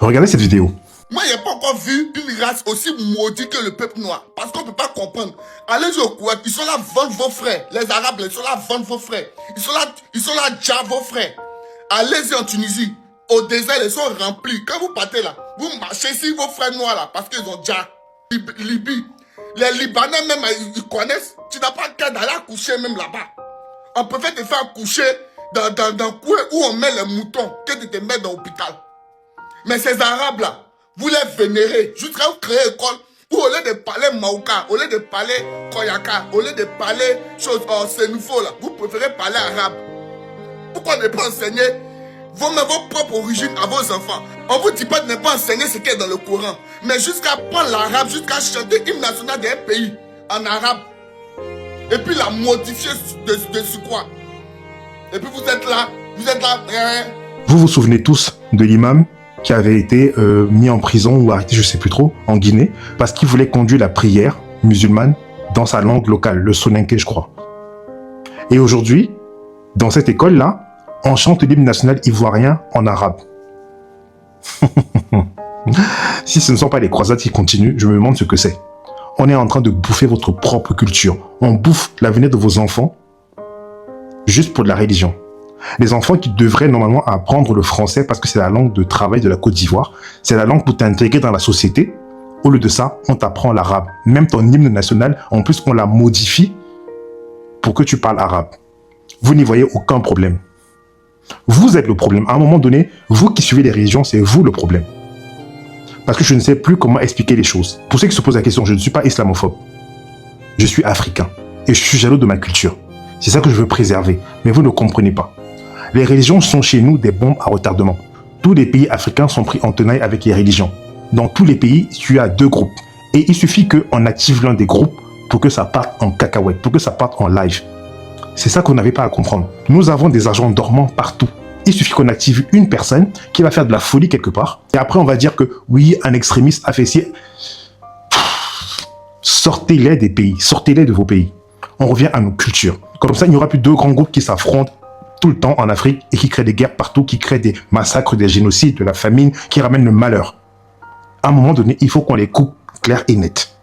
Regardez cette vidéo. Moi, je n'ai pas encore vu une race aussi maudite que le peuple noir. Parce qu'on ne peut pas comprendre. Allez au Koweït, ils sont là vendre vos frères. Les Arabes, ils sont là vendre vos frères. Ils sont là déjà vos frères. Allez-y en Tunisie. Au désert, ils sont remplis. Quand vous partez là, vous marchez sur vos frères noirs là. Parce qu'ils ont déjà Libye. Les Libanais même, ils connaissent. Tu n'as pas qu'à d'aller accoucher même là-bas. On préfère te faire accoucher dans un coin où on met les moutons que de te mettre dans l'hôpital. Mais ces Arabes là, vous les vénérez jusqu'à vous créer une école où au lieu de parler Maouka, au lieu de parler Koyaka, au lieu de parler choses c'est nouveau là, vous préférez parler arabe. Pourquoi ne pas enseigner vos propres origines à vos enfants? On vous dit pas de ne pas enseigner ce qui est dans le Coran, mais jusqu'à prendre l'arabe, jusqu'à chanter l'hymne national d'un pays en arabe. Et puis la modifier de quoi? Et puis vous êtes là. Vous vous souvenez tous de l'imam qui avait été mis en prison ou arrêté, je sais plus trop, en Guinée, parce qu'il voulait conduire la prière musulmane dans sa langue locale, le soninké, je crois. Et aujourd'hui, dans cette école-là, on chante l'hymne national ivoirien en arabe. Si ce ne sont pas les croisades qui continuent, je me demande ce que c'est. On est en train de bouffer votre propre culture. On bouffe l'avenir de vos enfants juste pour de la religion. Les enfants qui devraient normalement apprendre le français parce que c'est la langue de travail de la Côte d'Ivoire, c'est la langue pour t'intégrer dans la société. Au lieu de ça, on t'apprend l'arabe. Même ton hymne national, en plus, on la modifie pour que tu parles arabe. Vous n'y voyez aucun problème. Vous êtes le problème. À un moment donné, vous qui suivez les religions, c'est vous le problème. Parce que je ne sais plus comment expliquer les choses. Pour ceux qui se posent la question, je ne suis pas islamophobe. Je suis africain. Et je suis jaloux de ma culture. C'est ça que je veux préserver. Mais vous ne comprenez pas. Les religions sont chez nous des bombes à retardement. Tous les pays africains sont pris en tenaille avec les religions. Dans tous les pays, tu as deux groupes. Et il suffit qu'on active l'un des groupes pour que ça parte en cacahuète, pour que ça parte en live. C'est ça qu'on n'avait pas à comprendre. Nous avons des agents dormants partout. Il suffit qu'on active une personne qui va faire de la folie quelque part. Et après, on va dire que oui, un extrémiste a fait ci. Sortez-les des pays. Sortez-les de vos pays. On revient à nos cultures. Comme ça, il n'y aura plus deux grands groupes qui s'affrontent tout le temps en Afrique et qui créent des guerres partout, qui créent des massacres, des génocides, de la famine, qui ramènent le malheur. À un moment donné, il faut qu'on les coupe clair et net.